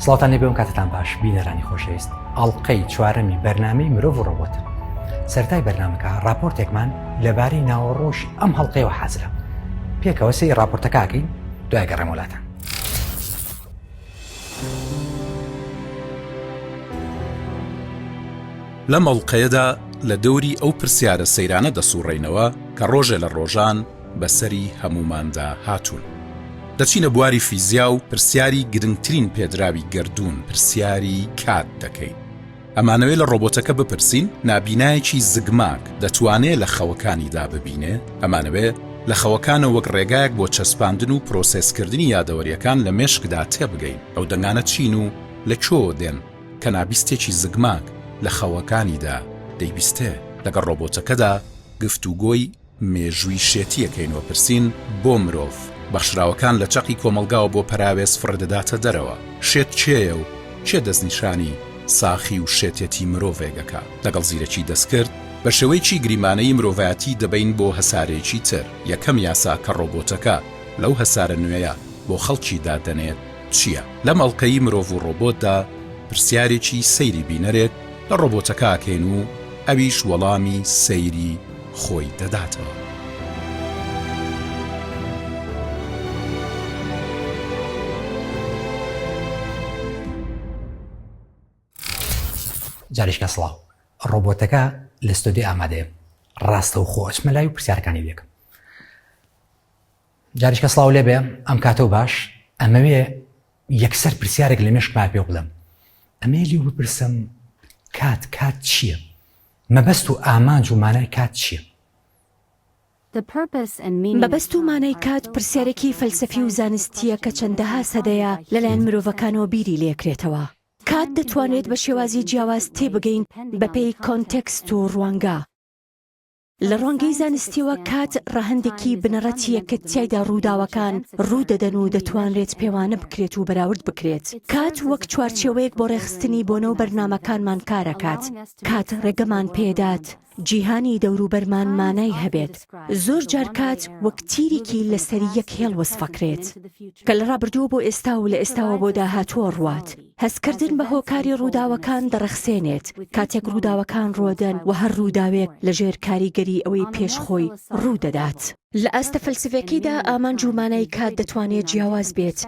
سڵاتان لێبێ کاتتان باش بینەرانی خۆشەویست ئەڵلقەی چوارەمی بەرنامەی مرۆڤ و ڕۆبۆت سەرەتای بەرنامەکە راپۆرتێکمان لەبارەی ناوەڕۆژ ئەم هەڵلقەیەوە حازرە پێکەوە سەی راپۆرتەکەکەین دوای گەڕێم وڵاتان. لەم ئەڵلقەیەدا لە دەوری ئەو پرسیارە سەیرانە دەسوڕێینەوە کە ڕۆژێ لە ڕۆژان بەسەری هەموماندا هاتوون. دەچینە بواری فیزیا و پرسیاری گرنگترین پێدراوی گردون پرسیاری کات دەکەین. ئەمانەوێت لە ڕۆبۆتەکە بپرسین نابینایەکی زگماک دەتوانێت لە خەوەکانیدا ببینێ، ئەمانەوێت لە خەوەکانە وەک ڕێگایەک بۆ چەسپاندن و پرۆسێسکردنی یادەوەریەکان لە مێشکدا تێبگەین. ئەو دەنگانە چین و لە کۆ دێن کە نابیستێکی زگماک لە خەوەکانیدا دەیبیستێ. لەگەڵ ڕۆبۆتەکەدا گفتوگۆی مێژووی شێتیەکەینەوە پرسین بۆ مرۆڤ بەخشراوەکان لە چەقی کۆمەلگاوە بۆ پەراوێز فڕدەداتە دەرەوە. شێت چێە و چێ دەستنیشانی ساخی و شێتێتی مرۆڤێگەکە. لەگەڵ زیرەکی دەستکرد بە شێوەیەکی گریمانەی مرۆڤایەتی دەبین بۆ هەسارێکی تر. یەکەم یاسا کە ڕۆبۆتەکە لەو هەسارە نوێیە بۆ خەڵکی دادەنێت چییە؟ لەم ئەڵلقەی مرۆڤ و ڕۆبۆتدا پرسیارێکی سەیری بینەرێک لە ڕۆبۆتەکە ئاکەین و ئەویش وەڵامی سەیری خۆی دەداتەوە. جاریشکە سڵاو، ڕۆبۆتەکە لە ستۆدیۆ ئامادەیە، ڕاستە و خۆچمە لای و پرسیارەکانی لێکم. جاریشکە سڵاو لێبێ ئەم کاتە و باش ئەمەوێ یەکسەر پرسیارێک لە مێشک پێ بڵێم. ئەمێلی و بپرسم کات چییە؟ مەبەست و ئامانج و مانای کات چییە؟ مەبەست و مانای کات پرسیارێکی فەلسەفی و زانستیە کە چەندەها سەدەیە لەلایەن مرۆڤەکانەوە بیری لێکرێتەوە. کات دەتوانێت بە شێوازی جیاواز تێبگەین بەپێی کۆنتێکست و ڕوانگە. لە ڕوانگەی زانستیەوە کات ڕەهەندێکی بنەڕەتیە کە تیایدا ڕووداوەکان ڕوودەدەن و دەتوانرێت پێوانە بکرێت و بەراورد بکرێت. کات وەک چوارچێوەیەک بۆ ڕێخستنی بۆ نەو بەرنامەکانمان کارەکات. کات ڕێگەمان پێدات جیهانی دەوروبەرمان مانای هەبێت. زۆر جار کات وەک تیرێکی لەسەری یەک هێڵ وەسفەکرێت کە لە ڕابردووە بۆ ئێستا و لە ئێستاوە بۆ داهاتووە ڕوات. هەستکردن بە هۆکاری ڕووداوەکان دەڕەخسێنێت. کاتێک ڕووداوەکان ڕۆدەن و هەر ڕووداوێک لەژێر کاریگەری ئەوەی پێشخۆی ڕوودەدات. لە ئاستە فەلسفەکەیدا ئامانج و مانای کات دەتوانێت جیاواز بێت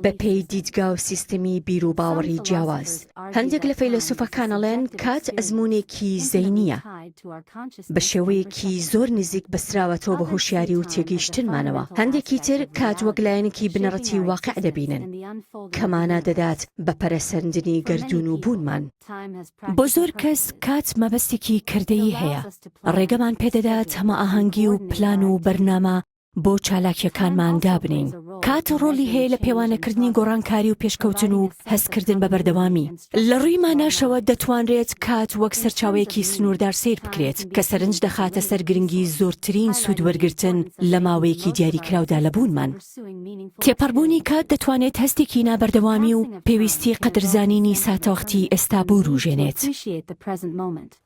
بە پێی دیدگا و سیستەمی بیر و باوەڕی جیاواز. هەندێک لە فەیلسوفەکان ئەڵێن کات ئەزموونێکی زەینیە بە شێوەیەکی زۆر نزیک بەسراوەتەوە بە هوشیاری و تێگەیشتنمانەوە. هەندێکی تر کات وەک لایەنێکی بنەڕەتی واقع دەبینن کەمانە دەدات بە پەرەسەرندنی گەردون و بوونمان. بۆ زۆر کەس کات مەبەستێکی کردەیی هەیە. ڕێگەمان پێدەدات هەمە ئاهەنگی و پلان و بەرنامە بۆ چالاکیەکانمان دابنین. کات ڕۆڵی هەیە لە پێوانەکردنی گۆڕانکاری و پێشکەوتن و هەستکردن بە بەردەوامی. لە ڕووی ماناشەوە دەتوانرێت کات وەک سەرچاوەیەکی سنووردار سیر بکرێت کە سەرنج دەخاتە سەر گرنگی زۆرترین سوود وەرگرتن لە ماوەیەکی دیاریکراودا لە بوونمان. تێپەڕبوونی کات دەتوانێت هەستێکی نابەردەوامی و پێویستی قەدرزانینی ساتەوەختی ئێستا بۆ ڕوژێنێت.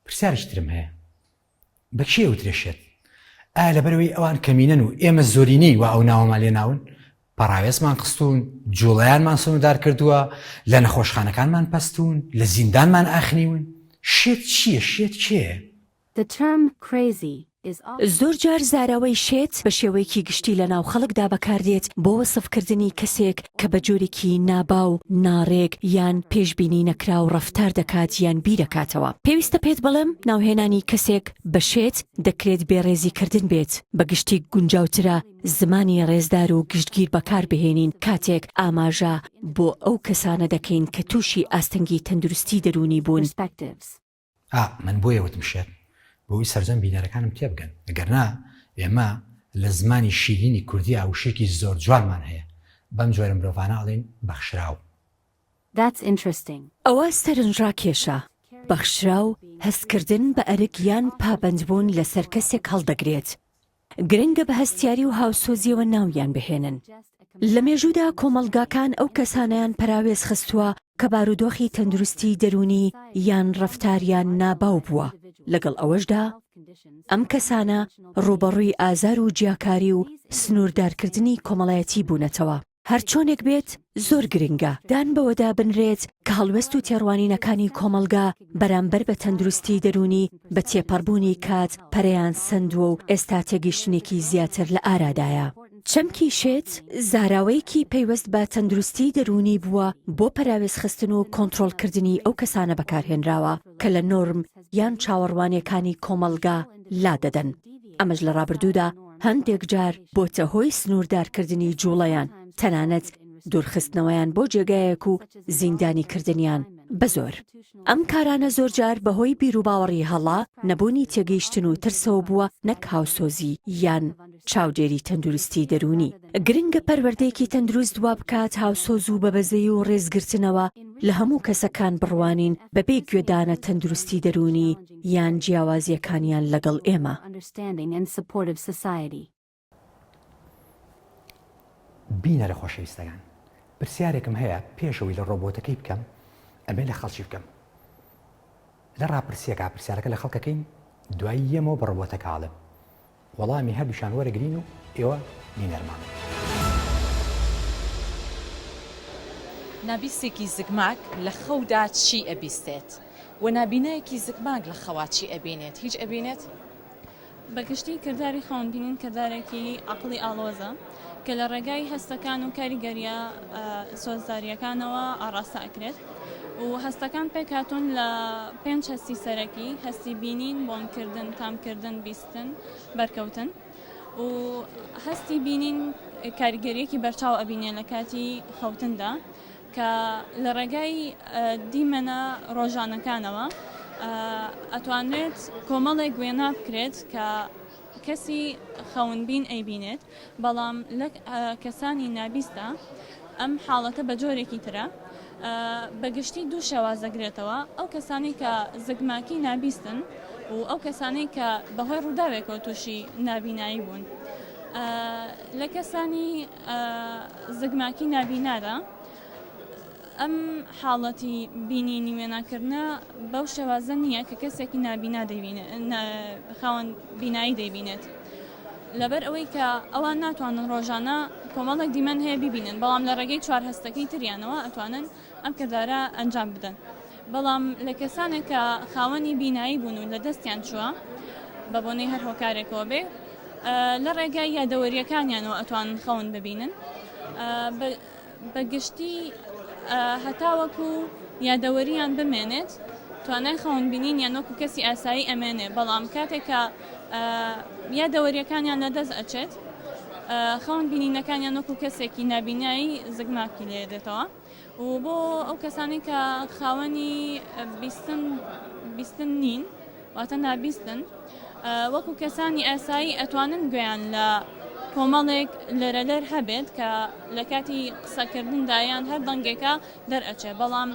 پرسیارشترم هەیە بە کێ وترێشێت؟ ئایا لەبەرەوەی ئەوان کەمینەن و ئێمە زۆرینەی و ئەو ناوەمان لێ ناون؟ پەراوێزمان قستون، جوڵەیانمان سنوردار کردووە، لە نەخۆشخانەکانمان پەستون، لە زیندانمان ئاخنیون. شێت چییە؟ شێت کێیە؟ زۆر جار زاراوەی شێت بە شێوەیەکی گشتی لە ناو خەڵکدا بەکاردێت بۆ وەسفکردنی کەسێک کە بە جۆرێکی ناباو، ناڕێک یان پێشبینی نەکرا و ڕەفتار دەکات یان بیرەکاتەوە. پێویستە پێت بڵێم ناوهێنانی کەسێک بە شێت دەکرێت بێڕێزیکردن بێت. بە گشتی گونجاوترە زمانی ڕێزدار و گشتگیر بەکار بهێنین کاتێک ئاماژە بۆ ئەو کەسانە دەکەین کە تووشی ئاستەنگی تەندروستی دەرونی بوون. من بۆیە وتم شێت بۆی سەرجەم بینەرەکانم تێبگەن، ئەگەرنا ئێمە لە زمانی شیرینی کوردی ئاوشێکی زۆر جوانمان هەیە. بەم جۆرە مرۆڤانە ئەڵێن بەخشراو. ئەوە سەرنجڕاکێشە. بەخشراو هەستکردن بە ئەرک یان پابەندبوون لەسەر کەسێک هەڵدەگرێت. گرنگە بە هەستیاری و هاوسۆزیەوە ناویان بهێنن. لە مێژوودا کۆمەڵگاکان ئەو کەسانیان پەراوێز خستووە کە بارودۆخی تەندروستی دەرونی یان ڕەفتاریان ناباو بووە. لەگەڵ ئەوەشدا ئەم کەسانە ڕوبەڕووی ئازار و جیاکاری و سنووردارکردنی کۆمەڵایەتی بوونەتەوە. هەرچۆنێک بێت زۆر گرنگە دان بەوەدا بنرێت کە هەڵوەست و تێڕوانینەکانی کۆمەلگا بەرامبەر بە تەندروستی دەرونی بە تێپەڕبوونی کات پەرەیان سندووە و ئێستا تێگەیشتنێکی زیاتر لە ئارادایە. چەمکی شێت زاراوەیەکی پەیوەست بە تەندروستی دەرونی بووە بۆ پەراوێزخستن و کۆنتڕۆڵکردنی ئەو کەسانە بەکارهێنراوە کە لە نۆرم یان چاوەڕوانیەکانی کۆمەلگا لا دەدەن. ئەمەش لە ڕابردوودا هەندێک جار بۆتە هۆی سنووردارکردنی جوڵەیان تەنانەت دوورخستنەوەیان بۆ جێگایەک و زیندانی کردنیان بە زۆر. ئەم کارانە زۆر جار بەهۆی بیر و باوەڕی هەڵا نەبوونی تێگەیشتن و ترسەوە بووە نەک هاوسۆزی یان چاودێری تەندروستی دەرونی. گرنگە پەروەردەیەکی تەندروست وا بکات هاوسۆز و بەبەزەی و ڕێزگرتنەوە لە هەموو کەسەکان بڕوانین بەبێ گوێدانە تەندروستی دەرونی یان جیاوازیەکانیان لەگەڵ ئێمە. بینە لە خۆشەویستەکان پرسیارێکم هەیە پێشەوەی لە ڕۆبۆتەکەی بکەم ئەمێ لە خەڵکی بکەم لە ڕاپرسیەکە پرسیارەکە لە خەڵکەکەین دوایی یەمەوە بە ڕۆبۆتەکە ئاڵم وەڵامی هەردووشان وەرەگرین و ئێوە بینەرمان. نابیستێکی زگماک لە خەودا چی ئەبیستێت و نابینەیەکی زگماک لە خەوا چی ئەبینێت هیچ ئەبینێت؟ بەگشتی کردداری خەونبینین کردارێکی عقلی ئاڵۆزە کە لە ڕێگای هەستەکان و کاریگەریە سۆزداریەکانەوە ئاڕاستە ئەکرێت و هەستەکان پێکاتون لە 5 هەستی سەرەکی هەستی بینین بۆنکردن تامکردن بیستن بەرکەوتن و هەستی بینین کاریگەریەکی بەرچاو ئەبینێ لە کاتی خەوتندا کە لە ڕێگای دیمەنە ڕۆژانەکانەوە ئەتوانێت کۆمەڵێک وێنە بکرێت کە کەسی خەونبین ئەیبینێت بەڵام لە کەسانی نابیستە ئەم حاڵەتە بە جۆرێکی ترە بەگشتی دوو شێوازەگرێتەوە ئەو کەسانی کە زگماکی نابیستن و ئەو کەسانی کە بەهۆی ڕووداوێکەوە تووشی نابینایی بوون. لە کەسانی زگماکی نابینادا ئەم حاڵەتی بینینی وێناکردنە بەو شێوازە نییە کە کەسێکی نابینا خاوەن بینایی دەیبینێت لەبەر ئەوەی کە ئەوان ناتوانن ڕۆژانە کۆمەڵێک دیمەن هەیە ببینن بەڵام لە ڕێگەی چوار هەستەکەی تریانەوە ئەتوانن ئەم کردارە ئەنجام بدەن. بەڵام لە کەسانێک کە خاوەنی بینایی بوون و لە دەستیان چووە بە بۆنەی هەر هۆکارێکەوە بێ لە ڕێگای یادەوەریەکانیانەوە ئەتوانن خەون ببینن بەگشتی هەتاوەکو یادەوەریان بمێنێت توانای خەونبینین یان وەکو کەسی ئاسایی ئەمێنێ بەڵام کاتێکە یادەوەریەکانیان لەدەست ئەچێت خەون بینینەکانیان وەکو کەسێکی نابینایی زگماکی لێ دێتەوە و بۆ ئەو کەسانی کە خاوەنی بیستن نین واتە نابیستن وەکو کەسانی ئاسایی ئەتوانن گوێیان لە کۆمەڵێک لەرەلەر هەبێت کە لە کاتی قسەکردندایان هەر دەنگێکە دەرئەچێ بەڵام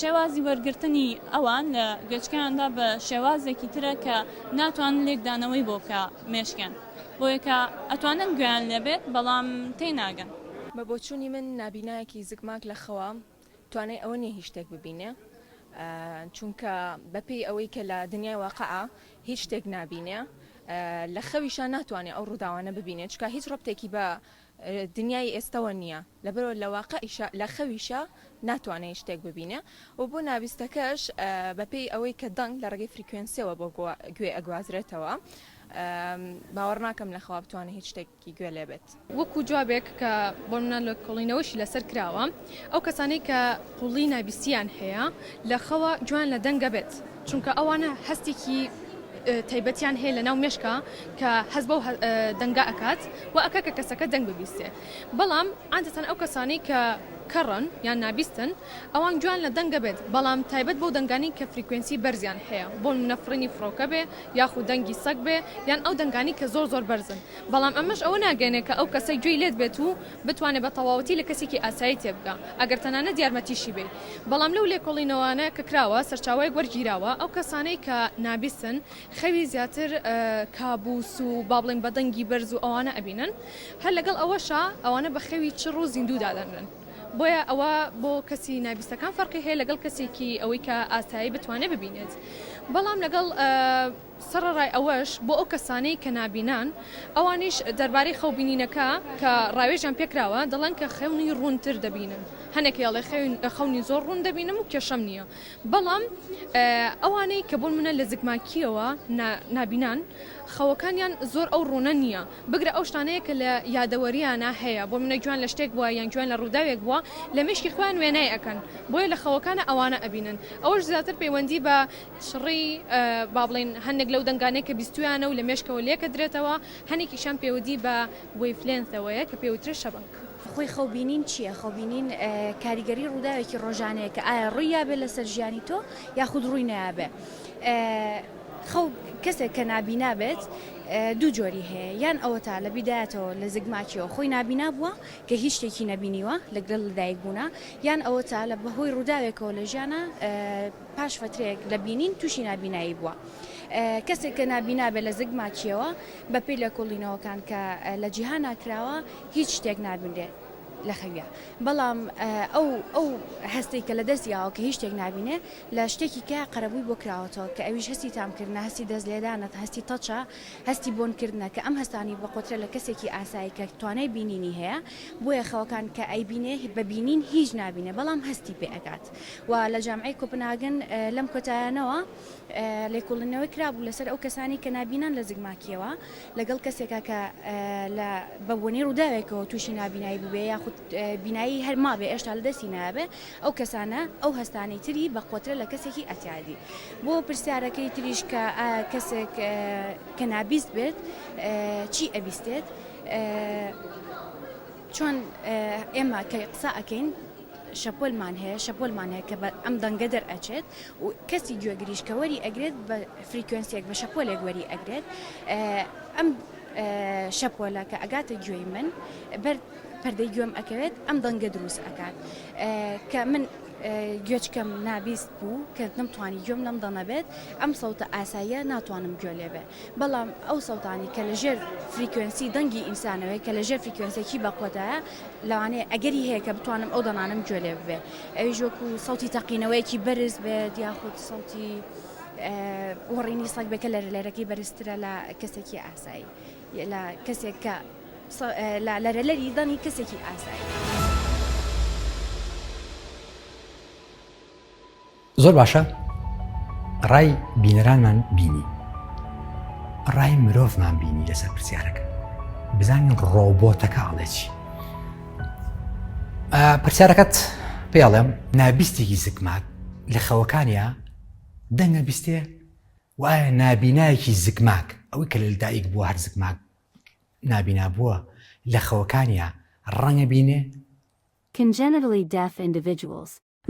شێوازی وەرگرتنی ئەوان لە گوێچکیاندا بە شێوازێکی ترە کە ناتوان لێکدانەوەی بۆ بکە مێشکیان بۆیە کە ئەتوانن گویان لێبێت بەڵام تێناگەن. بە بۆچوونی من نابینایەکی زگماک لە خەوە توانای ئەوە نیە هیچ شتێک ببینێ چونکە بەپێی ئەوەی کە لە دنیای واقعە هیچ شتێک نابینێ لە خەویشە ناتوانێت ئەو ڕووداوانە ببینێت چکە هیچ ڕبتێکی بە دنیای ئێستەوە نییە لەبەرەوە لە واقعیشە لە خەویشە ناتوانێت شتێک ببینێ و بۆ نابیستەکەش بەپێی ئەوەی کە دەنگ لە ڕێگەی فریکوێنسیەوە بۆ گوێ ئەگوازرێتەوە باوەڕ ناکەم لە خەوا بتوانێت هیچ شتێکی گوێ لێبێت. وەکو جوابێک کە بۆ منە لە کۆڵینەوەشی لەسەر کراوە ئەو کەسانەی کە قوڵی نابیستیان هەیە لە خەوە جوان لە دەنگە بێت چونکە ئەوانە هەستێکی تایبەتیان هەیە لە ناو مێشکە کە هەست بەو دەنگا ئەکات و ئەکە کە کەسەکە دەنگ ببیستێ بەڵام عادەتەن ئەو کەسانی کە کەڕن یان نابیستن ئەوان جوان لە دەنگە بێت بەڵام تایبەت بەو دەنگانی کە فریکوێنسی بەرزیان هەیە بۆ نەفرینی فڕۆکە بێ یاخود دەنگی سەگ بێ یان ئەو دەنگانی کە زۆر بەرزن بەڵام ئەمەش ئەوە ناگەێنێ کە ئەو کەسەی گوێی لێت بێت و بتوانێت بە تەواوەتی لە کەسێکی ئاسایی تێبگا ئەگەر تەنانەت یارمەتیشی بێ بەڵام لەو لێکۆڵینەوەانە کە کراوە سەرچاوەیەک وەرگیراوە ئەو کەسانەی کە نابیستن خەوی زیاتر کابوس و با بڵێن بە دەنگی بەرز و ئەوانە ئەبینن هەر لەگەڵ ئەوەشە ئەوانە بە خەوی چڕ و زیندوو دادەنن بۆیە ئەوە بۆ کەسی نابیستەکان فەرقی هەیە لەگەڵ کەسێکی ئەوەی کە ئاسایی بتوانێت ببینێت بەڵام لەگەڵ سەرڕای ئەوەش بۆ ئەو کەسانەی کە نابینان ئەوانیش دەربارەی خەوبینینەکە کە ڕاوێژیان پێکراوە دەڵێن کە خەونی ڕوونتر دەبینن هەنێک یاڵێ خەونی زۆر ڕوون دەبینم و کێشەم نییە بەڵام ئەوانەی کە بۆن منە لە زگماکیەوە نابینان خەوەکانیان زۆر ئەو ڕوونە نییە بگرە ئەو شتانەیە کە لە یادەوەریانە هەیە بۆ منە گوێن لە شتێک بووە یان گوێن لە ڕووداوێک بووە لە مشکی خۆیان وێنای ئەەکەن بۆیە لە خەوەکانە ئەوانە ئەبینن ئەوەش زیاتر پەیوەندی بە شڕی با بڵێن هەندێک لەو دەنگانەیە کە بیستویانە و لە مێشکەوە لێکە درێتەوە هەنێکیشان پەیوەندی بە وەیفلێنسەوەیە کە پێوترە شەبنگ خۆی خەوبینین چییە؟ خەوبینین کاریگەری ڕووداوێکی ڕۆژانەیە کە ئایا ڕووی یابێت لەسەر ژیانی تۆ یاخود ڕووی نایابێ کەسێک کە نابینا بێت دوو جۆری هەیە یان ئەوە تا لە بیدایەتەوە لە زگماکیەوە خۆی نابینا بووە کە هیچ شتێکی نەبینیوە لەگەڵ لەدایک بوونا یان ئەوە تا لە بەهۆی ڕووداوێکەوە لە ژیانە پاش فترەیەک لە بینین تووشی نابینایی بووە کەسێک کە نابینا بێت لە زگماکیەوە بەپێی لە کۆڵینەوەکان کە لە جیهان ناکراوە هیچ شتێک نابینێت لە خەویە بەڵام ئەو هەستەی کە لە دەستیاوە کە هیچ شتێک نابینێ لە شتێکی کە قەرەبووی بۆ کراوەتەوە کە ئەویش هەستی تامکردنە هەستی دەست لێدانەت هەستی تەچە هەستی بۆنکردنە کە ئەم هەستانی بە قۆترە لە کەسێکی ئاسایی کە توانای بینینی هەیە بۆیە خەوەکان کە ئەیبینێ بەبینین هیچ نابینێ بەڵام هەستی پێ ئەکات و لە جامعەی کۆپنهاگن لەم کۆتایانەوە لێکۆڵینەوەی کرابوو لەسەر ئەو کەسانی کە نابینان لە زگماکیەوە لەگەڵ کەسێکە کە بە بۆنەی ڕووداوێکەوە تووشی نابینایی بووبێ یاخود بینایی هەرما بێ ئێشتا لە دەستی نابێ ئەو کەسانە ئەو هەستانەی تری بە قۆترە لە کەسێکی ئەتیادی بۆ پرسیارەکەی تریش کە کەسێک کە نابیست بێت چی ئەبیستێت چۆن ئێمە کە قسە ئەکەین شەپۆلمان هەیە کە ئەم دەنگە دەرئەچێت و کەسی گوێگریش کە وەری ئەگرێت بە فریکوێنسیەک بە شەپۆلێک وەری ئەگرێت ئەم شەپۆلە کە ئەگاتە گوێی من بەر پەردەی گوێم ئەکەوێت ئەم دەنگە دروست ئەکات کە من گوێچکەم نابیست بوو کە نەمتوانی گوێم لەم دەنەبێت ئەم سەوتە ئاساییە ناتوانم گوێ لێبێ بەڵام ئەو سەوتانی کە لە ژێر فریکوێنسی دەنگی ئینسانەوەی کە لە ژێر فریکوێنسێکی بەقۆتایە لەوانەیە ئەگەری هەیە کە بتوانم ئەو دەنانم گوێ لێ ببێ ئەویش وەکو سەوتی تەقینەوەیەکی بەرز بێت یاخود سەوتی وەڕینی سەگ بێکە لە لەرەکەی بەرزترە لە کەسێکی ئاسایی لە کەسێک کە لەرەلەری دەنی کەسێکی ئاسایی زۆر باشە ڕای بینەرانمان بینی ڕای مرۆڤمان بینی لەسەر پرسیارەکە بزانین ڕۆبۆتەکە ئاڵێ چی پرسیارەکەت پێڵێم نابیستێکی زگماک لە خەوەکانیە دەنگە بیستێ وایە نابینایەکی زگماک ئەوەی کە لەدایک بووە هەر زگماک نابینا بووە لە خەوەکانیە ڕەنگە بینێ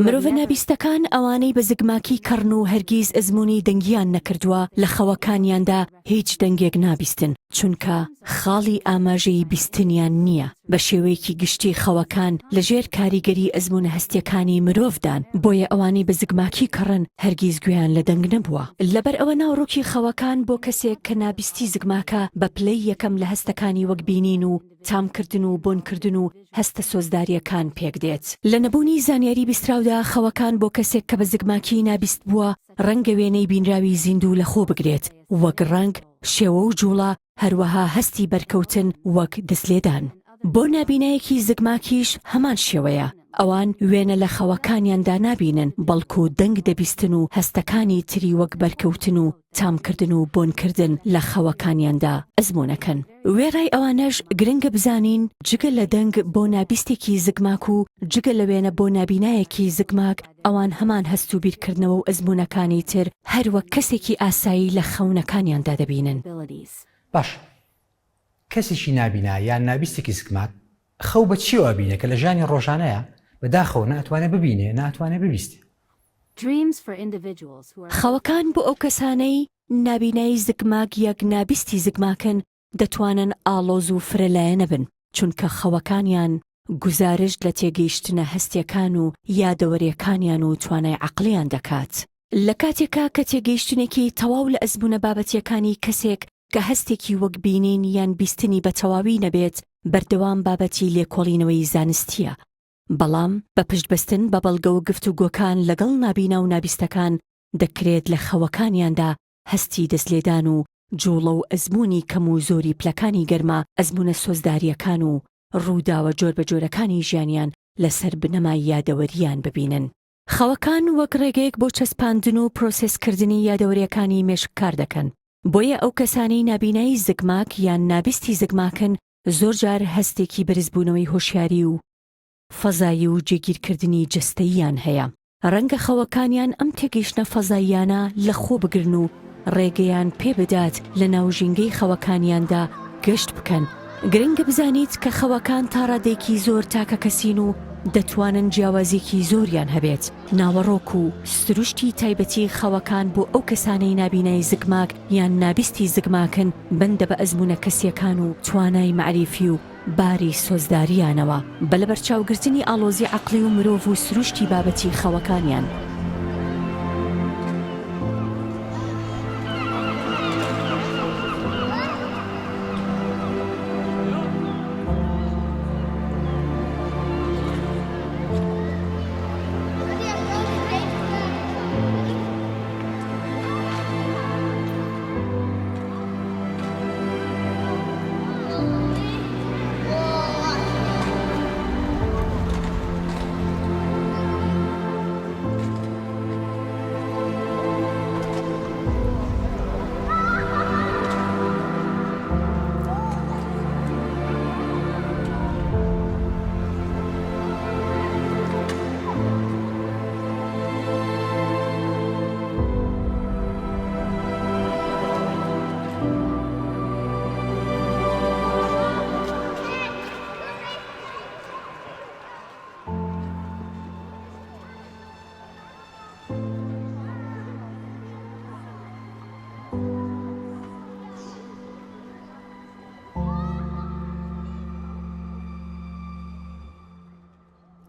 مرۆڤ نابیستەکان ئەوانەی بە زگماکی کەڕن و هەرگیز ئەزمموی دەنگیان نەکردووە لە خەوەکانیاندا هیچ دەنگێک نابیستن چونکە خاڵی ئاماژەی بیستنیان نییە بە شێوەیەکی گشتی خەوەکان لەژێر کاریگەری ئەزممونە هەستیەکانی مرۆڤدان بۆیە ئەوانەی بە زگماکی کەڕن هەرگیز گوێیان لە دەنگ نەبووە لەبەر ئەوە ناوڕۆکی خەوەکان بۆ کەسێک کە نابیستی زگماکە بە پلەی یەکەم لە هەستەکانی وەک بینین و تامکردن و بۆنکردن و هەستە سۆزداریەکان پێک دێت لە نەبوونی زانیاری بیستراودا خەوەکان بۆ کەسێک کە بە زگماکی نابیست بووە ڕەنگە وێنەی بینراوی زیندوو لە خۆ بگرێت وەک ڕەنگ شێوە و جوڵە هەروەها هەستی بەرکەوتن وەک دەستلێدان بۆ نابینایەکی زگماکیش هەمان شێوەیە ئەوان وێنە لە خەوەکانیاندا نابینن بەڵکو دەنگ دەبیستن و هەستەکانی تری وەک بەرکەوتن و تامکردن و بۆنکردن لە خەوەکانیاندا ئەزممونەکەن وێڕای ئەوانەش گرنگە بزانین جگە لە دەنگ بۆ نابیستێکی زگماک و جگە لە وێنە بۆ نابینایەکی زگماک ئەوان هەمان هەست و بیرکردنەوە و ئەزممونەکانی تر هەروەک کەسێکی ئاسایی لە خەونەکانیاندا دەبینن باش کەسێکی نابینا یان نابیستێکی زگماک خەو بە چیەوە بینێ کە لە ژانی ڕۆژانەیە بەداخەوە ناتوانێت ببینێ ناتوانێت ببیستێ خەوەکان بۆ ئەو کەسانەی نابینایی زگماک یەک نابیستی زگماکن دەتوانن ئاڵۆز و فرەلایەنە بن چونکە خەوەکانیان گزارش لە تێگەیشتنە هەستیەکان و یادەوەریەکانیان و توانای عەقلیان دەکات لە کاتێکا کە تێگەیشتنێکی تەواو لە ئەزممونە بابەتیەکانی کەسێک کە هەستێکی وەک بینین یان بیستنی بە تەواوی نەبێت بەردەوام بابەتی لێکۆڵینەوەی زانستیە بەڵام بە پشتبەستن بە بەڵگە و گفتوگۆکان لەگەڵ نابینا و نابیستەکان دەکرێت لە خەوەکانیاندا هەستی دەستلێدان و جوڵە و ئەزمموی کەم و زۆری پلەکانی گەرما ئەزمونە سۆزداریەکان و ڕووداوە جۆر بە جۆرەکانی ژیانیان لەسەر بنەمای یادەوەریان ببینن. خەوەکان وەک ڕێگەیەک بۆ چەسپاندن و پرۆسسکردنی یادەوەریەکانی مێشک کار دەکەن. بۆیە ئەو کەسانی نابینایی زگماک یان نابستی زگماکن زۆر جار هەستێکی بەرزبوونەوەی هۆشیاری و فەزایی و جێگیرکردنی جستەییان هەیە. ڕەنگە خەوەکانیان ئەم تێگەیشتنە فەزاییانە لە خۆ بگرن و ڕێگەیان پێ بدات لە ناوژینگەی خەوەکانیاندا گەشت بکەن. گرنگە بزانیت کە خەوەکان تا ڕادێکی زۆر تاکە کەسین و دەتوانن جیاوازێکی زۆریان هەبێت. ناوەڕۆک و سروشتی تایبەتی خەوەکان بۆ ئەو کەسانەی نابینایی زگماک یان نابستی زگماکن بەندە بە ئەزمونە کەسیەکان و توانای معریفی و باری سۆزداریانەوە بە لەبەرچاوگرتنی ئاڵۆزی عەقڵی و مرۆڤ و سروشتی بابەتی خەوەکانیان.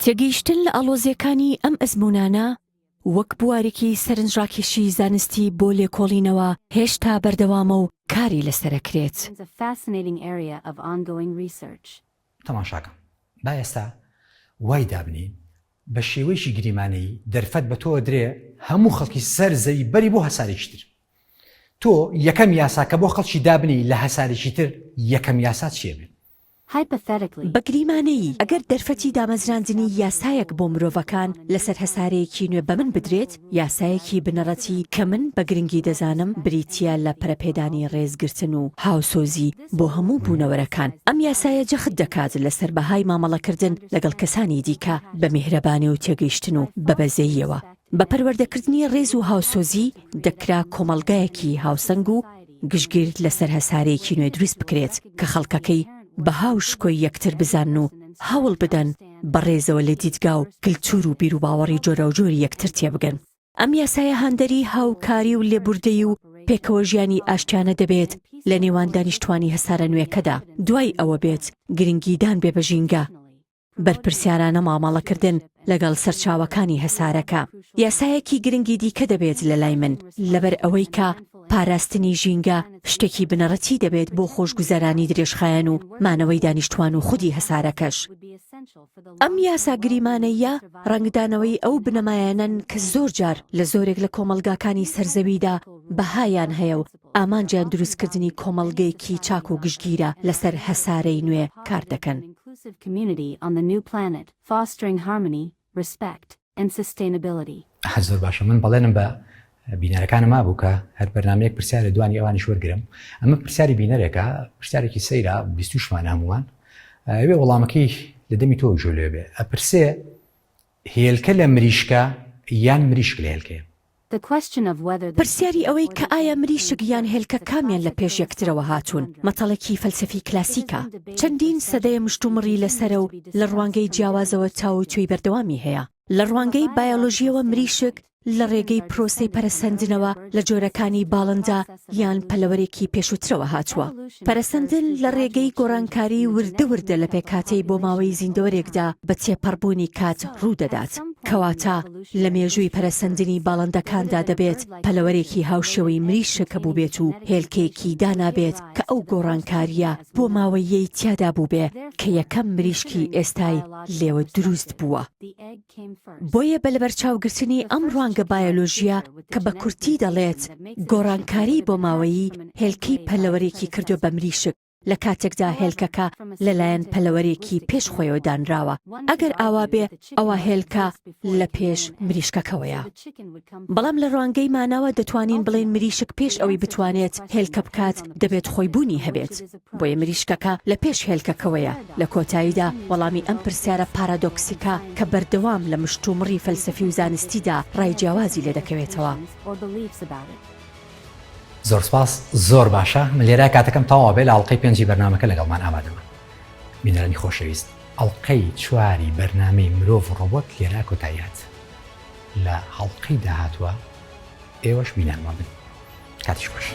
تێگەیشتن لە ئاڵۆزیەکانی ئەم ئەزمونانە وەک بوارێکی سەرنجڕاکێشی زانستی بۆ لێکۆڵینەوە هێشتا بەردەوامە و کاری لەسەرەکرێت. تەماشاکەم با ئێستا وای دابنین بە شێوەیەکی گریمانەی دەرفەت بە تۆ درێ هەموو خەڵکی سەر زەوی بەری بۆ هەسارێکی تر. تۆ یەکەم یاساکە بۆ خەڵکی دابنی لە هەسارێکی تر یەکەم یاسات چیە بێت؟ بە گریمانەیی ئەگەر دەرفەتی دامەزراندنی یاسایەک بۆ مرۆڤەکان لەسەر هەسارەیەکی نوێ بە من بدرێت، یاسایەکی بنەڕەتی کە من بە گرنگی دەزانم بریتە لە پەرەپێدانی ڕێزگرتن و هاوسۆزی بۆ هەموو بوونەوەرەکان. ئەم یاسایە جەخت دەکات لەسەر بەهای مامەڵەکردن لەگەڵ کەسانی دیکە بە میهرەبانی و تێگەیشتن و بەبەزەییەوە. بە پەروەردەکردنی ڕێز و هاوسۆزی دەکرا کۆمەڵگایەکی هاوسەنگ و گشتگیر لەسەر هەسارەیەکی نوێ دروست بکرێت کە خەڵکەکەی بە هاو شکۆی یەکتر بزان و هەوڵ بدەن بەڕێزەوە لە دیدگا و کلتور و بیر و باوەڕی جۆرە و جۆری یەکتر تێبگەن. ئەم یاسایە هاندەری هاوکاری و لێبوردەی و پێکەوە ژیانی ئاشتیانە دەبێت لە نێوان دانیشتوانی هەسارە نوێکەدا. دوای ئەوە بێت گرنگیدان بێ بە ژینگە بەرپرسیارانە مامەڵەکردن لەگەڵ سەرچاوەکانی هەسارەکە. یاسایەکی گرنگی دیکە دەبێت لە لای من لەبەر ئەوەی کە پاراستنی ژینگە شتێکی بنەڕەتی دەبێت بۆ خۆشگوزەرانی درێژخایەن و مانەوەی دانیشتوان و خودی هەسارەکەش. ئەم یاسا گریمانەیە ڕەنگدانەوەی ئەو بنەمایانن کە زۆر جار لە زۆرێک لە کۆمەلگاکانی سەرزەویدا بەهایان هەیە و ئامانجیان دروستکردنی کۆمەڵگەیەکی چاک و گشتگیرە لەسەر هەسارەی نوێ کار دەکەن. زۆر باشە، من بەڵێنم بە بینەرەکانم مابوو کە هەر بەرنامەیەک پرسیارە دوانی ئەوانی شوەرگرم. ئەمە پرسیاری بینەرێکە، پرسیارێکی سەیرە 28مان هەمووان ئەوێ وەڵامەکەی لە دەمی تۆ جۆلێ بێ. ئەپرسێ هێلکە لە مریشکە یان مریشک لە هێلکەیە؟ پرسیاری ئەوەی کە ئایا مریشک یان هێلکە کامیان لە پێش یەکترەوە هاتوون مەتەڵێکی فەلسەفی کلاسیکە. چەندین سەدەیە مشتومڕی لەسەرە و لە ڕوانگەی جیاوازەوە تاو و توێی بەردەوامی هەیە. لە ڕوانگەی بایۆلۆژیەوە مریشک لە ڕێگەی پرۆسەی پەرەسەندنەوە لە جۆرەکانی باڵندا یان پەلەوەرێکی پێشووترەوە هاتووە. پەرەسەندن لە ڕێگەی گۆڕانکاری وردە لە پێکاتەی بۆ ماوەی زیندۆرێکدا بە تێپەڕبوونی کات ڕوو دەدات. کەواتە لە مێژووی پەرەسەندنی باڵندەکاندا دەبێت پەلەوەرێکی هاوشێوەی مریشکە بوو بێت و هێلکێکی دانابێت کە ئەو گۆڕانکاریە بۆ ماوەیەی تیادا بوو بێ کە یەکەم مریشکی ئێستای لێوە دروست بووە. بۆیە بە لەبەرچاوگرتنی ئەم ڕوانگە بایۆلۆژیە کە بە کورتی دەڵێت گۆڕانکاری بۆ ماوەیی هێلکەی پەلەوەرێکی کردو بە مریشک لە کاتێکدا هێلکەکە لەلایەن پەلەوەرێکی پێش خۆیەوە دانراوە. ئەگەر ئاوا بێ ئەوە هێلکە لە پێش مریشکەکەوەیە. بەڵام لە ڕوانگەی ماناوە دەتوانین بڵێن مریشک پێش ئەوەی بتوانێت هێلکە بکات دەبێت خۆی بوونی هەبێت. بۆیە مریشکەکە لە پێش هێلکەکەوەیە. لە کۆتاییدا وەڵامی ئەم پرسیارە پارادۆکسیکە کە بەردەوام لە مشتومڕی فەلسەفی و زانستیدا ڕایجیاوازی لێ دەکەوێتەوە. زۆر سپاس، زۆر باشە. من لێرە کاتەکەم تەواو بێ لە ئەڵقەی 5 بەرنامەکە لەگەڵمان ئامادەمە. بینەرانی خۆشەویست، ئەڵقەی 4 بەرنامەی مرۆڤ ڕۆبۆت لێرە کۆتاییات. لە هەڵقەی داهاتوە ئێوەش بینەرمان بن. کاتیش باش.